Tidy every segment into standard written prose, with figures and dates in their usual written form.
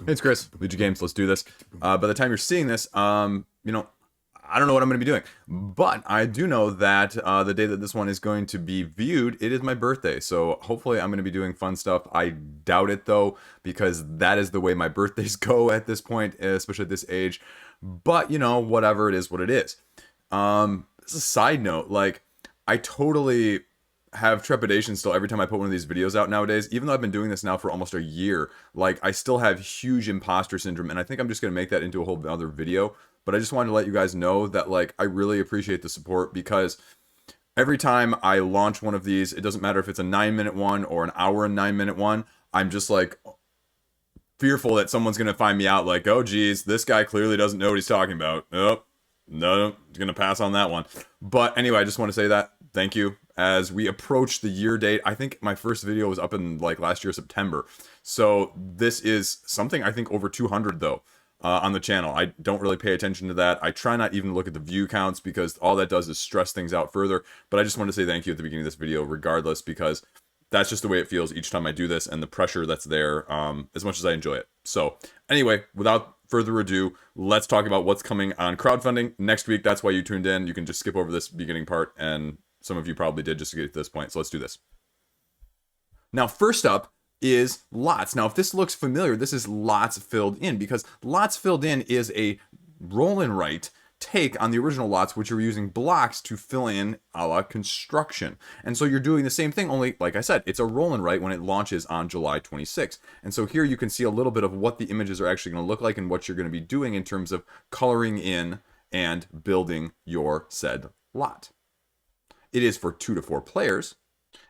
Hey, it's Chris, Liege Games. Let's do this. By the time you're seeing this, I don't know what I'm going to be doing, but I do know that the day that this one is going to be viewed, it is my birthday. So hopefully, I'm going to be doing fun stuff. I doubt it though, because that is the way my birthdays go at this point, especially at this age. But whatever it is, what it is. As a side note, like I totally have trepidation still every time I put one of these videos out nowadays. Even though I've been doing this now for almost a year, like I still have huge imposter syndrome, and I think I'm just gonna make that into a whole other video. But I just wanted to let you guys know that like I really appreciate the support, because every time I launch one of these, it doesn't matter if it's a 9-minute one or an hour and 9-minute one, I'm just like fearful that someone's gonna find me out like, oh geez, this guy clearly doesn't know what he's talking about. Oh, no, gonna pass on that one. But anyway, I just want to say that thank you. As we approach the year date, I think my first video was up in like last year September, so this is something I think over 200 though on the channel. I don't really pay attention to that. I try not even to look at the view counts, because all that does is stress things out further. But I just want to say thank you at the beginning of this video regardless, because that's just the way it feels each time I do this, and the pressure that's there, as much as I enjoy it. So anyway, without further ado, let's talk about what's coming on crowdfunding next week. That's why you tuned in. You can just skip over this beginning part, and some of you probably did just to get to this point. So let's do this. Now, first up is lots. Now, if this looks familiar, this is lots filled in, because lots filled in is a roll and write take on the original lots, which are using blocks to fill in a la construction. And so you're doing the same thing, only like I said, it's a roll and write when it launches on July 26th. And so here you can see a little bit of what the images are actually going to look like and what you're going to be doing in terms of coloring in and building your said lot. It is for 2 to 4 players,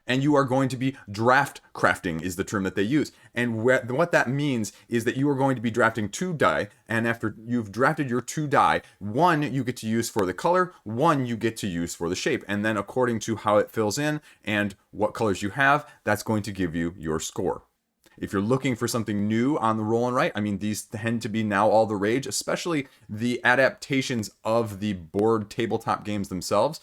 and you are going to be draft crafting is the term that they use. And what that means is that you are going to be drafting 2 die, and after you've drafted your 2 die, 1 you get to use for the color, 1 you get to use for the shape, and then according to how it fills in and what colors you have, that's going to give you your score. If you're looking for something new on the roll and write, I mean, these tend to be now all the rage, especially the adaptations of the board tabletop games themselves.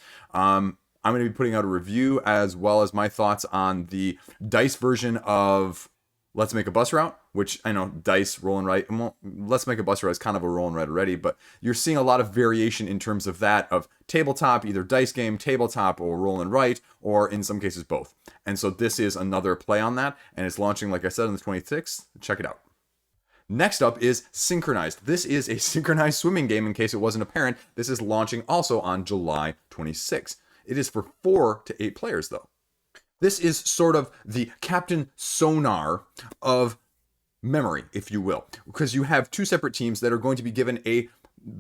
I'm going to be putting out a review as well as my thoughts on the dice version of Let's Make a Bus Route, which I know dice, roll and write. Well, Let's Make a Bus Route is kind of a roll and write already, but you're seeing a lot of variation in terms of that of tabletop, either dice game, tabletop, or roll and write, or in some cases both. And so this is another play on that, and it's launching, like I said, on the 26th. Check it out. Next up is Synchronized. This is a synchronized swimming game, in case it wasn't apparent. This is launching also on July 26th. It is for 4 to 8 players, though. This is sort of the Captain Sonar of memory, if you will, because you have 2 separate teams that are going to be given a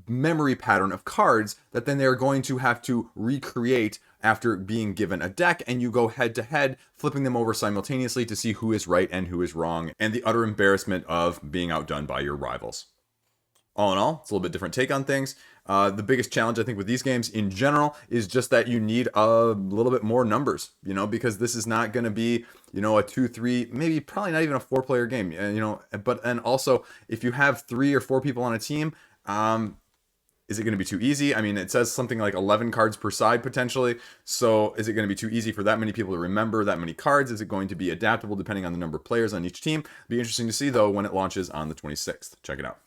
memory pattern of cards that then they're going to have to recreate after being given a deck, and you go head to head, flipping them over simultaneously to see who is right and who is wrong, and the utter embarrassment of being outdone by your rivals. All in all, it's a little bit different take on things. The biggest challenge, I think, with these games in general is just that you need a little bit more numbers, because this is not going to be, a 2, 3, maybe probably not even a 4-player game, and also if you have 3 or 4 people on a team, is it going to be too easy? I mean, it says something like 11 cards per side potentially. So is it going to be too easy for that many people to remember that many cards? Is it going to be adaptable depending on the number of players on each team? It'll be interesting to see though when it launches on the 26th. Check it out.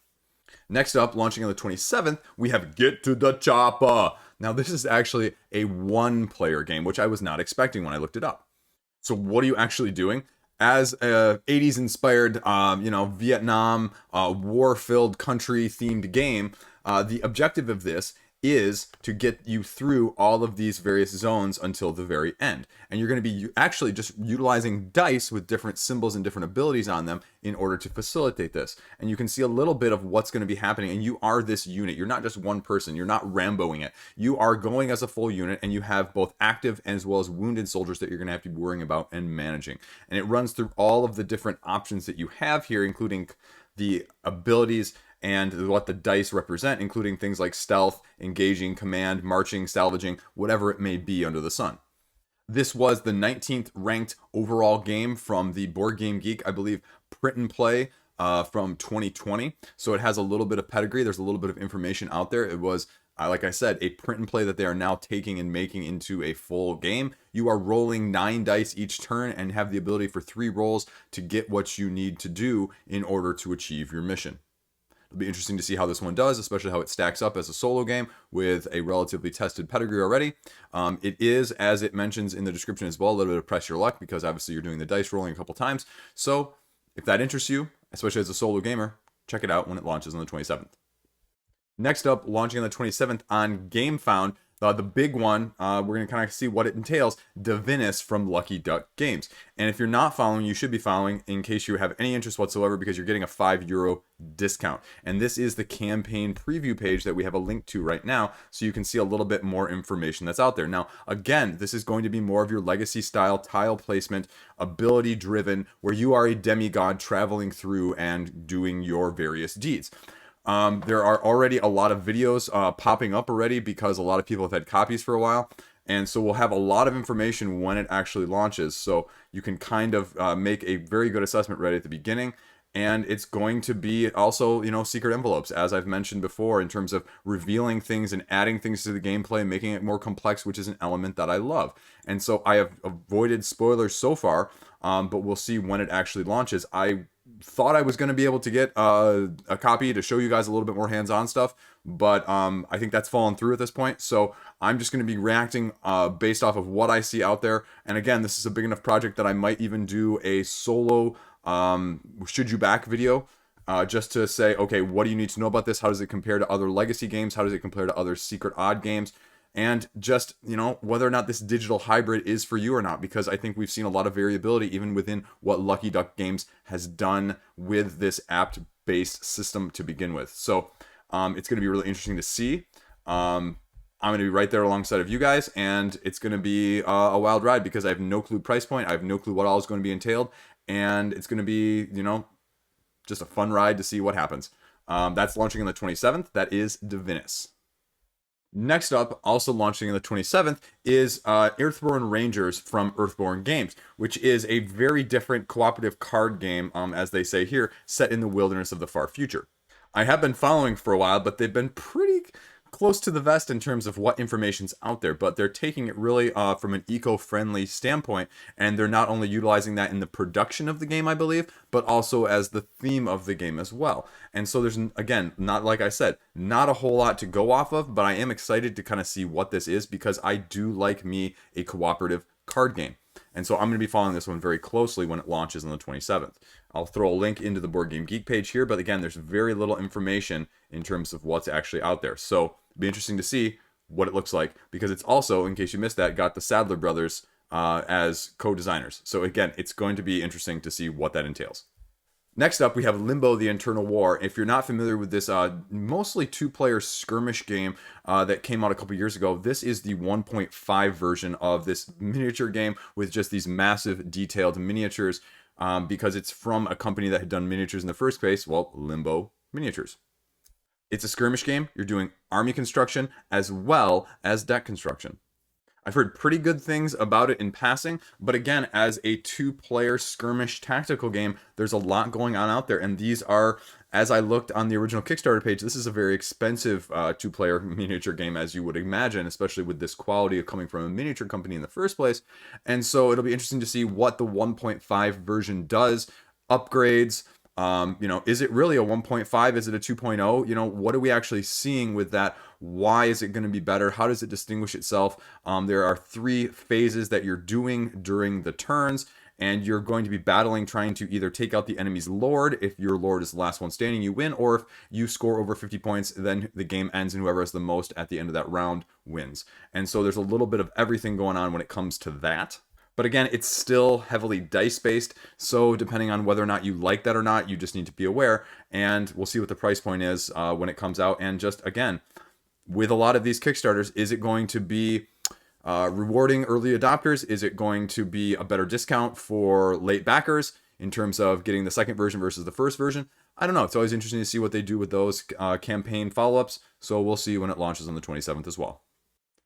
Next up, launching on the 27th, we have Get to the Choppa. Now, this is actually a 1-player game, which I was not expecting when I looked it up. So what are you actually doing? As a 80s inspired, Vietnam, war-filled country-themed game, the objective of this is to get you through all of these various zones until the very end. And you're going to be actually just utilizing dice with different symbols and different abilities on them in order to facilitate this. And you can see a little bit of what's going to be happening. And you are this unit. You're not just one person. You're not Ramboing it. You are going as a full unit, and you have both active as well as wounded soldiers that you're going to have to be worrying about and managing. And it runs through all of the different options that you have here, including the abilities and what the dice represent, including things like stealth, engaging, command, marching, salvaging, whatever it may be under the sun. This was the 19th ranked overall game from the Board Game Geek, I believe, print and play from 2020. So it has a little bit of pedigree. There's a little bit of information out there. It was like I said, a print and play that they are now taking and making into a full game. You are rolling 9 dice each turn and have the ability for 3 rolls to get what you need to do in order to achieve your mission. It'll be interesting to see how this one does, especially how it stacks up as a solo game with a relatively tested pedigree already. It is, as it mentions in the description as well, a little bit of press your luck because obviously you're doing the dice rolling a couple times. So if that interests you, especially as a solo gamer, check it out when it launches on the 27th. Next up, launching on the 27th on Gamefound, the big one, we're going to kind of see what it entails, Divinus from Lucky Duck Games. And if you're not following, you should be following in case you have any interest whatsoever because you're getting a €5 discount. And this is the campaign preview page that we have a link to right now, so you can see a little bit more information that's out there. Now, again, this is going to be more of your legacy style tile placement, ability driven, where you are a demigod traveling through and doing your various deeds. There are already a lot of videos popping up already because a lot of people have had copies for a while. And so we'll have a lot of information when it actually launches. So you can kind of make a very good assessment right at the beginning. And it's going to be also, secret envelopes, as I've mentioned before, in terms of revealing things and adding things to the gameplay, making it more complex, which is an element that I love. And so I have avoided spoilers so far, but we'll see when it actually launches. I thought I was going to be able to get a copy to show you guys a little bit more hands-on stuff, but I think that's fallen through at this point. So I'm just going to be reacting based off of what I see out there. And again, this is a big enough project that I might even do a solo should you back video just to say, okay, what do you need to know about this? How does it compare to other legacy games? How does it compare to other secret odd games? And just, whether or not this digital hybrid is for you or not, because I think we've seen a lot of variability even within what Lucky Duck Games has done with this app-based system to begin with. So it's going to be really interesting to see. I'm going to be right there alongside of you guys, and it's going to be a wild ride because I have no clue price point. I have no clue what all is going to be entailed, and it's going to be, just a fun ride to see what happens. That's launching on the 27th. That is Divinus. Next up, also launching on the 27th, is Earthborne Rangers from Earthborne Games, which is a very different cooperative card game, as they say here, set in the wilderness of the far future. I have been following for a while, but they've been pretty close to the vest in terms of what information's out there, but they're taking it really from an eco-friendly standpoint, and they're not only utilizing that in the production of the game, I believe, but also as the theme of the game as well. And so there's, again, not like I said, not a whole lot to go off of, but I am excited to kind of see what this is because I do like me a cooperative card game. And so I'm going to be following this one very closely when it launches on the 27th. I'll throw a link into the Board Game Geek page here, but again, there's very little information in terms of what's actually out there. So it'll be interesting to see what it looks like because it's also, in case you missed that, got the Sadler brothers as co-designers. So again, it's going to be interesting to see what that entails. Next up, we have Limbo, the Internal War. If you're not familiar with this mostly two-player skirmish game that came out a couple years ago, this is the 1.5 version of this miniature game with just these massive detailed miniatures because it's from a company that had done miniatures in the first place, well, Limbo Miniatures. It's a skirmish game. You're doing army construction as well as deck construction. I've heard pretty good things about it in passing, but again, as a two-player skirmish tactical game, there's a lot going on out there, and these are, as I looked on the original Kickstarter page, this is a very expensive two-player miniature game, as you would imagine, especially with this quality of coming from a miniature company in the first place, and so it'll be interesting to see what the 1.5 version does, upgrades. Is it really a 1.5? Is it a 2.0? What are we actually seeing with that? Why is it going to be better? How does it distinguish itself? There are 3 phases that you're doing during the turns, and you're going to be battling, trying to either take out the enemy's lord. If your lord is the last one standing, you win, or if you score over 50 points, then the game ends, and whoever has the most at the end of that round wins. And so there's a little bit of everything going on when it comes to that. But again, it's still heavily dice-based, so depending on whether or not you like that or not, you just need to be aware, and we'll see what the price point is when it comes out. And just, again, with a lot of these Kickstarters, is it going to be rewarding early adopters? Is it going to be a better discount for late backers in terms of getting the second version versus the first version? I don't know. It's always interesting to see what they do with those campaign follow-ups, so we'll see when it launches on the 27th as well.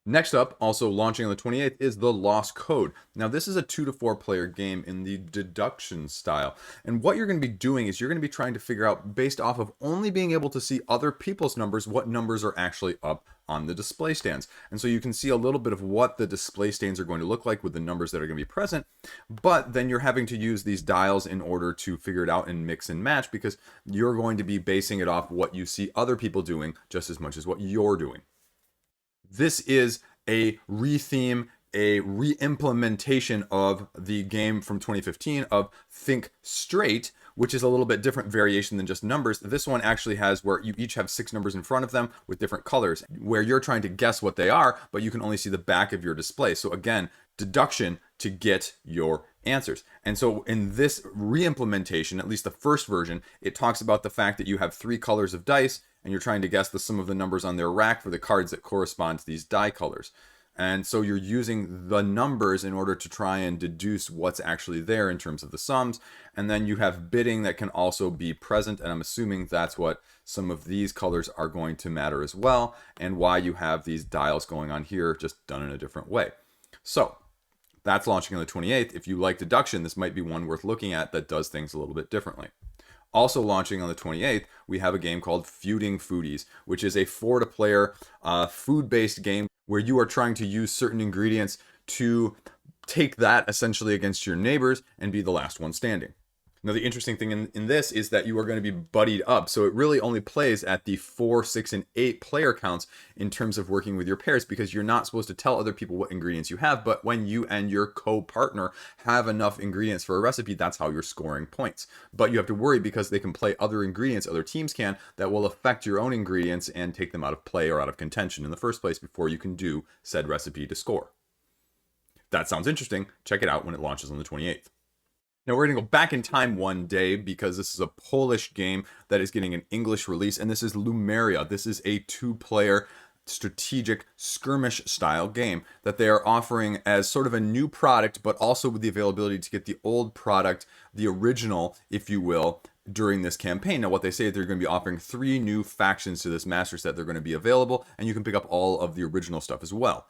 Next up, also launching on the 28th, is The Lost Code. Now, this is a 2 to 4 player game in the deduction style. And what you're going to be doing is you're going to be trying to figure out, based off of only being able to see other people's numbers, what numbers are actually up on the display stands. And so you can see a little bit of what the display stands are going to look like with the numbers that are going to be present. But then you're having to use these dials in order to figure it out and mix and match, because you're going to be basing it off what you see other people doing just as much as what you're doing. This is a retheme, a re-implementation of the game from 2015 of Think Straight, which is a little bit different variation than just numbers. This one actually has where you each have 6 numbers in front of them with different colors, where you're trying to guess what they are, but you can only see the back of your display. So again, deduction to get your answers. And so in this re-implementation, at least the first version, it talks about the fact that you have 3 colors of dice, and you're trying to guess the sum of the numbers on their rack for the cards that correspond to these die colors. And so you're using the numbers in order to try and deduce what's actually there in terms of the sums. And then you have bidding that can also be present. And I'm assuming that's what some of these colors are going to matter as well, and why you have these dials going on here, just done in a different way. So that's launching on the 28th. If you like deduction, this might be one worth looking at that does things a little bit differently. Also launching on the 28th, we have a game called Feuding Foodies, which is a 4 to player food-based game where you are trying to use certain ingredients to take that essentially against your neighbors and be the last one standing. Now, the interesting thing in this is that you are going to be buddied up. So it really only plays at the 4, 6, and 8 player counts in terms of working with your pairs, because you're not supposed to tell other people what ingredients you have. But when you and your co-partner have enough ingredients for a recipe, that's how you're scoring points. But you have to worry, because they can play other ingredients, other teams can, that will affect your own ingredients and take them out of play or out of contention in the first place before you can do said recipe to score. That sounds interesting. Check it out when it launches on the 28th. Now we're going to go back in time one day, because this is a Polish game that is getting an English release, and this is Lumeria. This is a 2-player strategic skirmish style game that they are offering as sort of a new product, but also with the availability to get the old product, the original, if you will, during this campaign. Now what they say is they're going to be offering 3 new factions to this master set. They're going to be available, and you can pick up all of the original stuff as well.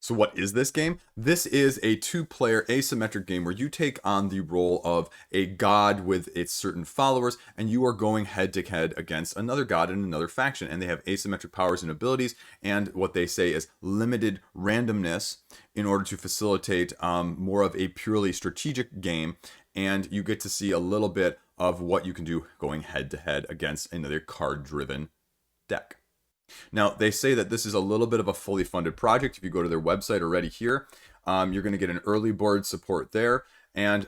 So what is this game? This is a 2-player asymmetric game where you take on the role of a god with its certain followers, and you are going head to head against another god in another faction. And they have asymmetric powers and abilities, and what they say is limited randomness in order to facilitate more of a purely strategic game. And you get to see a little bit of what you can do going head to head against another card-driven deck. Now, they say that this is a little bit of a fully funded project. If you go to their website already here, you're going to get an early bird support there. And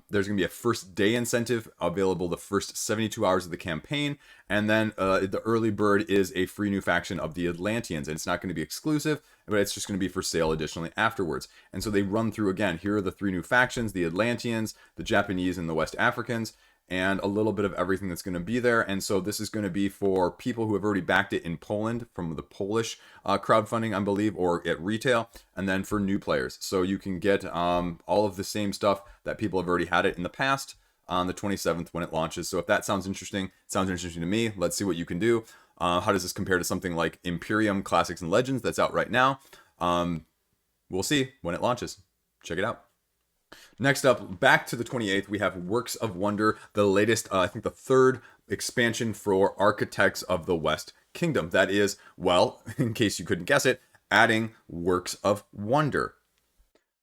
there's going to be a first day incentive available the first 72 hours of the campaign. And then the early bird is a free new faction of the Atlanteans. And it's not going to be exclusive, but it's just going to be for sale additionally afterwards. And so they run through again. Here are the 3 new factions: the Atlanteans, the Japanese, and the West Africans, and a little bit of everything that's going to be there. And so this is going to be for people who have already backed it in Poland from the Polish crowdfunding, I believe, or at retail, and then for new players. So you can get all of the same stuff that people have already had it in the past on the 27th when it launches. So if that sounds interesting to me. Let's see what you can do. How does this compare to something like Imperium Classics and Legends that's out right now? We'll see when it launches. Check it out. Next up, back to the 28th, we have Works of Wonder, the latest, I think the 3rd expansion for Architects of the West Kingdom. That is, well, in case you couldn't guess it, adding Works of Wonder.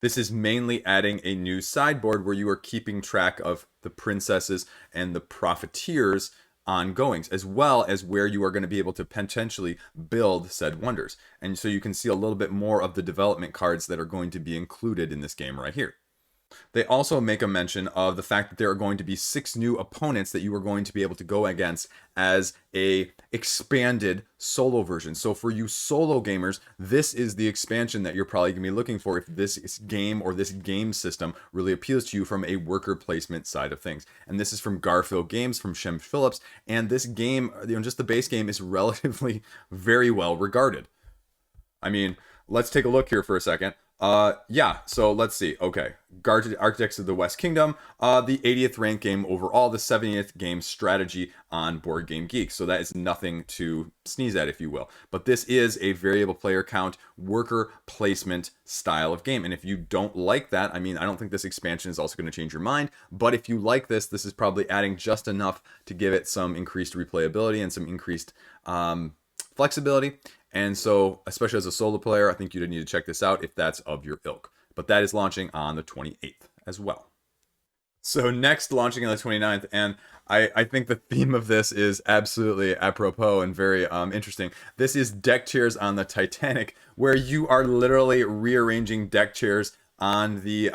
This is mainly adding a new sideboard where you are keeping track of the princesses and the profiteers ongoings, as well as where you are going to be able to potentially build said wonders. And so you can see a little bit more of the development cards that are going to be included in this game right here. They also make a mention of the fact that there are going to be 6 new opponents that you are going to be able to go against as a expanded solo version. So for you solo gamers, this is the expansion that you're probably going to be looking for if this game or this game system really appeals to you from a worker placement side of things. And this is from Garfield Games, from Shem Phillips, and this game, just the base game, is relatively very well regarded. I mean, let's take a look here for a second. Yeah, so let's see. Okay. Architects of the West Kingdom, the 80th ranked game overall, the 70th game strategy on Board Game Geek. So that is nothing to sneeze at, if you will. But this is a variable player count, worker placement style of game. And if you don't like that, I mean, I don't think this expansion is also going to change your mind. But if you like this is probably adding just enough to give it some increased replayability and some increased flexibility. And so, especially as a solo player, I think you need to check this out if that's of your ilk. But that is launching on the 28th as well. So next, launching on the 29th, and I think the theme of this is absolutely apropos and very interesting. This is Deckchairs on the Titanic, where you are literally rearranging deck chairs on the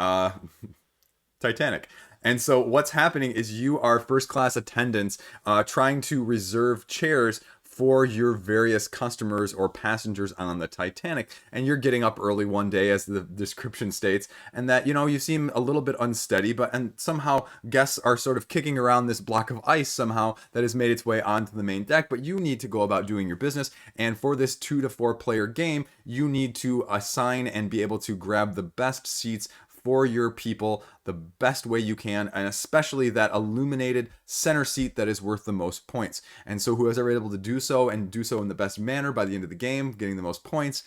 Titanic. And so what's happening is you are first class attendants trying to reserve chairs for your various customers or passengers on the Titanic. And you're getting up early one day, as the description states, and that, you seem a little bit unsteady, and somehow guests are sort of kicking around this block of ice somehow that has made its way onto the main deck, but you need to go about doing your business. And for this 2 to 4 player game, you need to assign and be able to grab the best seats for your people the best way you can, and especially that illuminated center seat that is worth the most points. And so whoever is able to do so and do so in the best manner by the end of the game, getting the most points,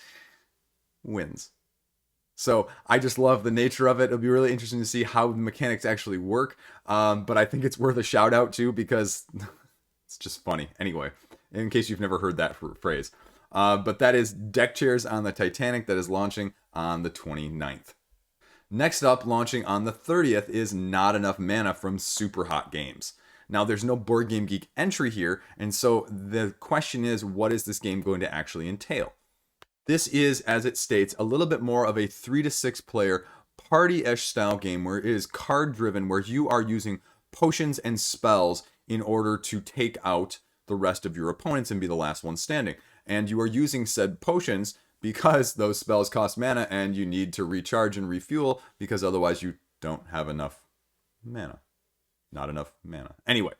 wins. So I just love the nature of it. It'll be really interesting to see how the mechanics actually work, but I think it's worth a shout out too, because it's just funny. Anyway, in case you've never heard that phrase. But that is Deckchairs on the Titanic, that is launching on the 29th. Next up, launching on the 30th, is Not Enough Mana from Superhot Games. Now, there's no Board Game Geek entry here, and so the question is, what is this game going to actually entail? This is, as it states, a little bit more of a 3 to 6 player party-ish style game where it is card-driven, where you are using potions and spells in order to take out the rest of your opponents and be the last one standing. And you are using said potions because those spells cost mana and you need to recharge and refuel, because otherwise you don't have enough mana. Not enough mana. Anyway,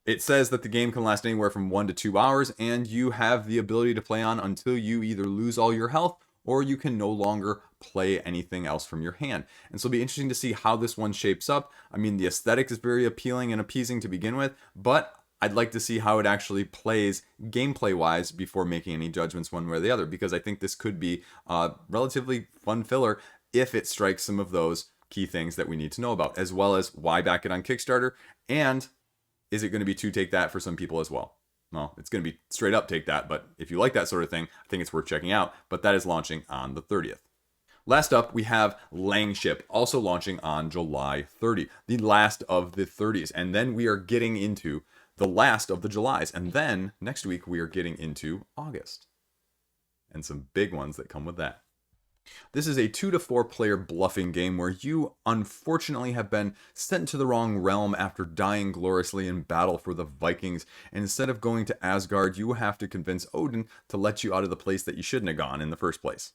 it says that the game can last anywhere from 1 to 2 hours, and you have the ability to play on until you either lose all your health or you can no longer play anything else from your hand. And so it'll be interesting to see how this one shapes up. I mean, the aesthetic is very appealing and appeasing to begin with, but I'd like to see how it actually plays gameplay-wise before making any judgments one way or the other, because I think this could be a relatively fun filler if it strikes some of those key things that we need to know about, as well as why back it on Kickstarter, and is it going to be to take that for some people as well? Well, it's going to be straight up take that, but if you like that sort of thing, I think it's worth checking out. But that is launching on the 30th. Last up, we have Langship, also launching on July 30, the last of the 30s. And then we are getting into the last of the Julys. And then next week, we are getting into August. And some big ones that come with that. This is a 2 to 4 player bluffing game where you unfortunately have been sent to the wrong realm after dying gloriously in battle for the Vikings. And instead of going to Asgard, you have to convince Odin to let you out of the place that you shouldn't have gone in the first place.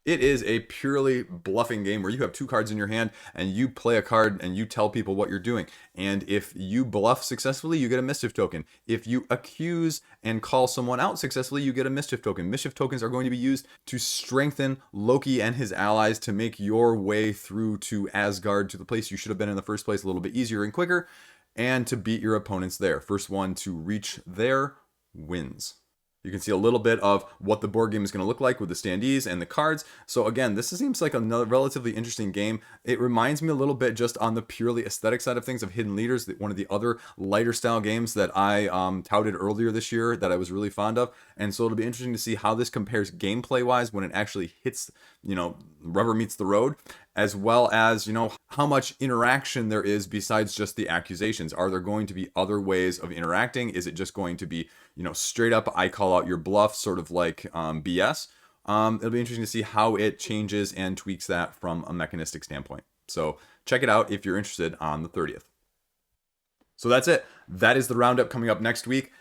It is a purely bluffing game where you have 2 cards in your hand and you play a card and you tell people what you're doing. And if you bluff successfully, you get a mischief token. If you accuse and call someone out successfully, you get a mischief token. Mischief tokens are going to be used to strengthen Loki and his allies to make your way through to Asgard, to the place you should have been in the first place, a little bit easier and quicker, and to beat your opponents there. First one to reach there wins. You can see a little bit of what the board game is going to look like with the standees and the cards. So again, this seems like another relatively interesting game. It reminds me a little bit, just on the purely aesthetic side of things, of Hidden Leaders, one of the other lighter style games that I touted earlier this year that I was really fond of. And so it'll be interesting to see how this compares gameplay wise when it actually hits, rubber meets the road, as well as, how much interaction there is besides just the accusations. Are there going to be other ways of interacting? Is it just going to be, straight up, I call out your bluff, sort of like BS? It'll be interesting to see how it changes and tweaks that from a mechanistic standpoint. So check it out if you're interested on the 30th. So that's it. That is the roundup coming up next week.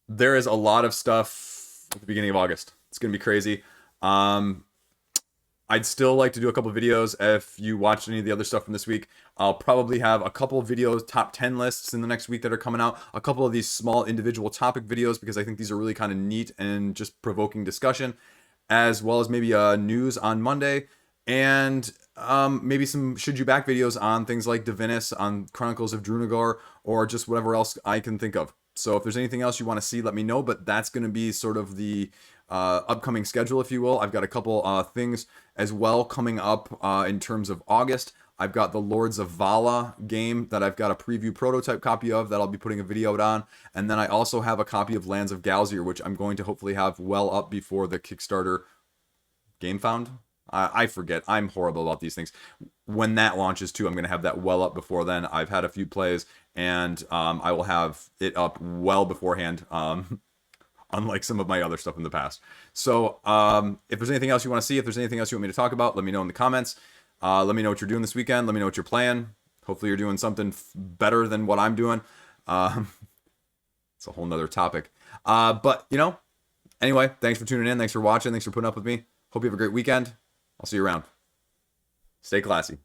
There is a lot of stuff at the beginning of August. It's going to be crazy. I'd still like to do a couple of videos. If you watched any of the other stuff from this week, I'll probably have a couple of videos, top 10 lists in the next week that are coming out. A couple of these small individual topic videos, because I think these are really kind of neat and just provoking discussion. as well as maybe news on Monday, and maybe some should you back videos on things like Divinus, on Chronicles of Drunagor, or just whatever else I can think of. So if there's anything else you want to see, let me know. But that's going to be sort of the upcoming schedule, if you will. I've got a couple things as well coming up in terms of August. I've got the Lords of Vala game that I've got a preview prototype copy of that I'll be putting a video out on. And then I also have a copy of Lands of Galzier, which I'm going to hopefully have well up before the Kickstarter Gamefound. I forget. I'm horrible about these things. When that launches too, I'm going to have that well up before then. I've had a few plays, and I will have it up well beforehand, unlike some of my other stuff in the past. So if there's anything else you want to see, if there's anything else you want me to talk about, let me know in the comments. Let me know what you're doing this weekend. Let me know what you're playing. Hopefully you're doing something better than what I'm doing. It's a whole nother topic. But, anyway, thanks for tuning in. Thanks for watching. Thanks for putting up with me. Hope you have a great weekend. I'll see you around. Stay classy.